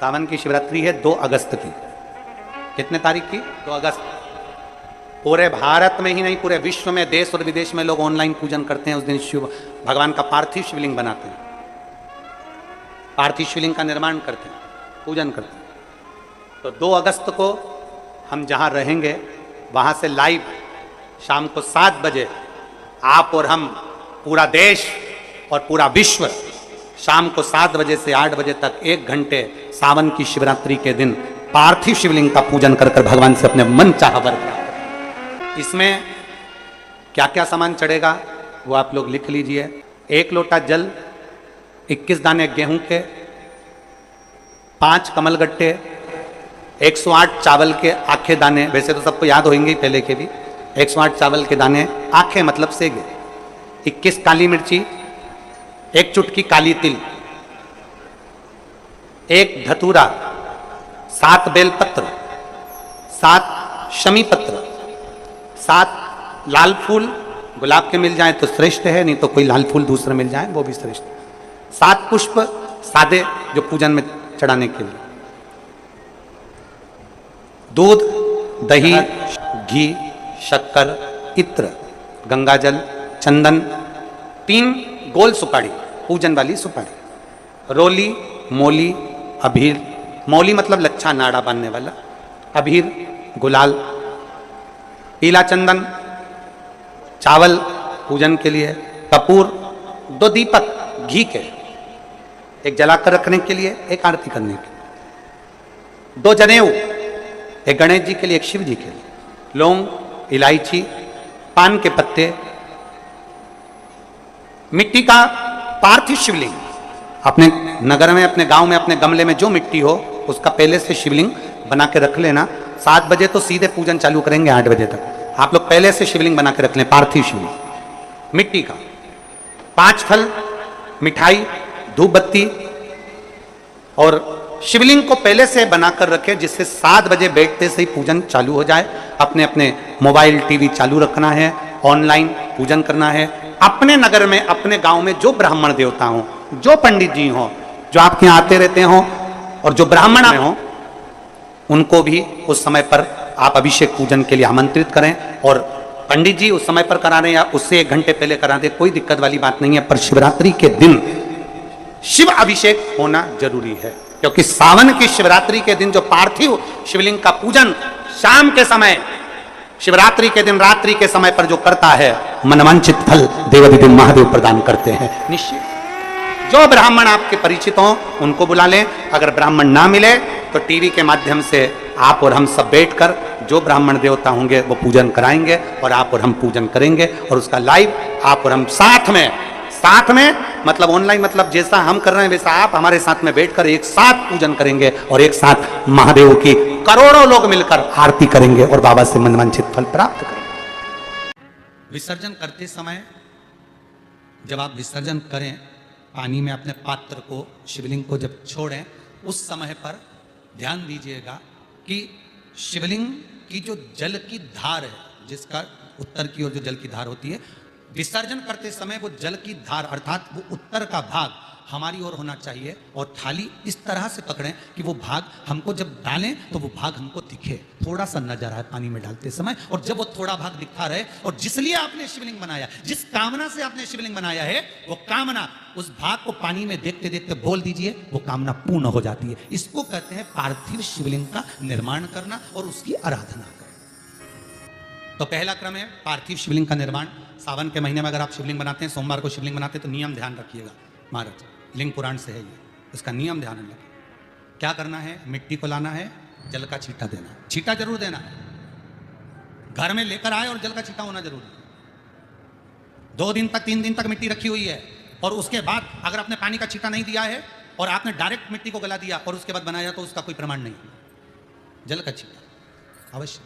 सावन की शिवरात्रि है 2 अगस्त की। कितने तारीख की? 2 अगस्त। पूरे भारत में ही नहीं, पूरे विश्व में, देश और विदेश में लोग ऑनलाइन पूजन करते हैं। उस दिन शिव भगवान का पार्थिव शिवलिंग बनाते हैं, पार्थिव शिवलिंग का निर्माण करते हैं, पूजन करते हैं। तो 2 अगस्त को हम जहाँ रहेंगे वहाँ से लाइव शाम को 7 बजे आप और हम, पूरा देश और पूरा विश्व, शाम को 7 बजे से 8 बजे तक 1 घंटे सावन की शिवरात्रि के दिन पार्थिव शिवलिंग का पूजन कर कर भगवान से अपने मन चाहा वर प्राप्त। इसमें क्या क्या सामान चढ़ेगा वो आप लोग लिख लीजिए। 1 लोटा जल, 21 दाने गेहूं के, 5 कमलगट्टे, 108 चावल के आखे दाने, वैसे तो सबको याद होंगे ही पहले के भी। 108 चावल के दाने, आखे मतलब सेगे, 21 काली मिर्ची, 1 चुटकी काली तिल, 1 धतूरा, 7 बेलपत्र, 7 शमी पत्र, 7 लाल फूल, गुलाब के मिल जाए तो श्रेष्ठ है, नहीं तो कोई लाल फूल दूसरे मिल जाए वो भी श्रेष्ठ है। 7 पुष्प सादे जो पूजन में चढ़ाने के लिए, दूध, दही, घी, शक्कर, इत्र, गंगाजल, चंदन, 3 गोल सुपारी, पूजन वाली सुपारी, रोली, मौली, अबीर, मौली मतलब लच्छा नाड़ा बांधने वाला, अबीर, गुलाल, पीला चंदन, चावल पूजन के लिए, कपूर, 2 दीपक घी के, 1 जलाकर रखने के लिए, 1 आरती करने के लिए, 2 जनेऊ, 1 गणेश जी के लिए, 1 शिव जी के लिए, लौंग, इलायची, पान के पत्ते, मिट्टी का पार्थिव शिवलिंग। अपने नगर में, अपने गांव में, अपने गमले में जो मिट्टी हो उसका पहले से शिवलिंग बना के रख लेना। 7 बजे तो सीधे पूजन चालू करेंगे, 8 बजे तक आप लोग पहले से शिवलिंग बना के रख लें, पार्थिव शिवलिंग मिट्टी का। 5 फल, मिठाई, धूप बत्ती, और शिवलिंग को पहले से बनाकर रखें जिससे 7 बजे बैठते से ही पूजन चालू हो जाए। अपने अपने मोबाइल टीवी चालू रखना है, ऑनलाइन पूजन करना है। अपने नगर में, अपने गांव में जो ब्राह्मण देवता हों, जो पंडित जी हों, जो आपके यहाँ आते रहते हों, और जो ब्राह्मण हों, उनको भी उस समय पर आप अभिषेक पूजन के लिए आमंत्रित करें। और पंडित जी उस समय पर करा रहे या उससे 1 घंटे पहले करा दे, कोई दिक्कत वाली बात नहीं है। पर शिवरात्रि के दिन शिव अभिषेक होना जरूरी है, क्योंकि सावन की शिवरात्रि के दिन जो पार्थिव शिवलिंग का पूजन शाम के समय, शिवरात्रि के दिन रात्रि के समय पर जो करता है, मनवांछित फल देवाधिदेव महादेव प्रदान करते हैं निश्चित। जो ब्राह्मण आपके परिचित हों उनको बुला लें। अगर ब्राह्मण ना मिले तो टीवी के माध्यम से आप और हम सब बैठकर जो ब्राह्मण देवता होंगे वो पूजन कराएंगे, और आप और हम पूजन करेंगे, और उसका लाइव आप और हम साथ में मतलब ऑनलाइन, मतलब जैसा हम कर रहे हैं वैसा आप हमारे साथ में बैठकर एक साथ पूजन करेंगे, और एक साथ महादेव की करोड़ों लोग मिलकर आरती करेंगे और बाबा से मनवांछित फल प्राप्त करेंगे। विसर्जन करते समय जब आप विसर्जन करें, पानी में अपने पात्र को, शिवलिंग को जब छोड़ें, उस समय पर ध्यान दीजिएगा कि शिवलिंग की जो जल की धार है, जिसका उत्तर की ओर जो जल की धार होती है, विसर्जन करते समय वो जल की धार अर्थात वो उत्तर का भाग हमारी ओर होना चाहिए, और थाली इस तरह से पकड़ें कि वो भाग हमको जब डालें तो वो भाग हमको दिखे, थोड़ा सा नजर आए पानी में डालते समय। और जब वो थोड़ा भाग दिखता रहे, और जिसलिए आपने शिवलिंग बनाया, जिस कामना से आपने शिवलिंग बनाया है, वो कामना उस भाग को पानी में देखते देखते बोल दीजिए, वो कामना पूर्ण हो जाती है। इसको कहते हैं पार्थिव शिवलिंग का निर्माण करना और उसकी आराधना करना। तो पहला क्रम है पार्थिव शिवलिंग का निर्माण। सावन के महीने में अगर आप शिवलिंग बनाते हैं, सोमवार को शिवलिंग बनाते हैं, तो नियम ध्यान रखिएगा। महाराज लिंग पुराण से है ये, इसका नियम ध्यान रखिए। क्या करना है? मिट्टी को लाना है, जल का छींटा देना है, छींटा जरूर देना है, घर में लेकर आए और जल का छींटा होना जरूरी है। 2 दिन तक 3 दिन तक मिट्टी रखी हुई है, और उसके बाद अगर आपने पानी का छींटा नहीं दिया है और आपने डायरेक्ट मिट्टी को गला दिया और उसके बाद बनाया, तो उसका कोई प्रमाण नहीं। जल का छींटा अवश्य,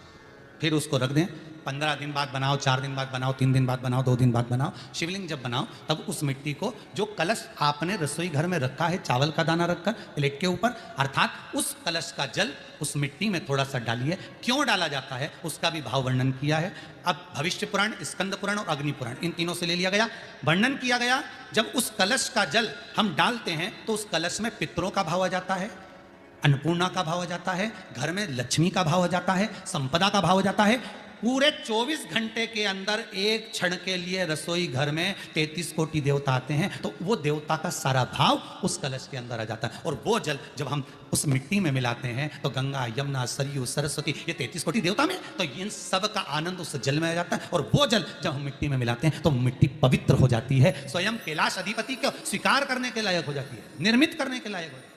फिर उसको रख दें। 15 दिन बाद बनाओ, 4 दिन बाद बनाओ, 3 दिन बाद बनाओ, 2 दिन बाद बनाओ। शिवलिंग जब बनाओ तब उस मिट्टी को, जो कलश आपने रसोई घर में रखा है, चावल का दाना रखकर प्लेट के ऊपर, अर्थात उस कलश का जल उस मिट्टी में थोड़ा सा डालिए। क्यों डाला जाता है उसका भी भाव वर्णन किया है। अब भविष्य पुराण, स्कंद पुराण और अग्नि पुराण, इन तीनों से ले लिया गया, वर्णन किया गया। जब उस कलश का जल हम डालते हैं तो उस कलश में पितरों का भाव आ जाता है, अन्नपूर्णा का भाव आ जाता है, घर में लक्ष्मी का भाव आ जाता है, संपदा का भाव आ जाता है। पूरे 24 घंटे के अंदर एक क्षण के लिए रसोई घर में 33 कोटि देवता आते हैं, तो वो देवता का सारा भाव उस कलश के अंदर आ जाता है। और वो जल जब हम उस मिट्टी में मिलाते हैं तो गंगा, यमुना, सरयू, सरस्वती, ये 33 कोटि देवता में, तो इन सब का आनंद उस जल में आ जाता है। और वो जल जब हम मिट्टी में मिलाते हैं तो मिट्टी पवित्र हो जाती है, स्वयं कैलाश अधिपति को स्वीकार करने के लायक हो जाती है, निर्मित करने के लायक हो जाती है।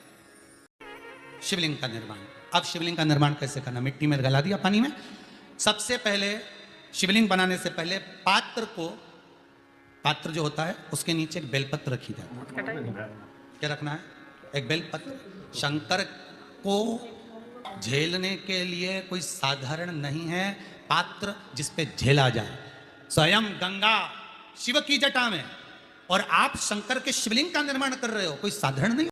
शिवलिंग का निर्माण। अब शिवलिंग का निर्माण कैसे करना? मिट्टी में गला दिया पानी में। सबसे पहले शिवलिंग बनाने से पहले पात्र जो होता है उसके नीचे एक बेलपत्र रखी जाती है। क्या रखना है? एक बेलपत्र। शंकर को झेलने के लिए कोई साधारण नहीं है पात्र जिसपे झेला जाए। स्वयं गंगा शिव की जटा में, और आप शंकर के शिवलिंग का निर्माण कर रहे हो, कोई साधारण नहीं।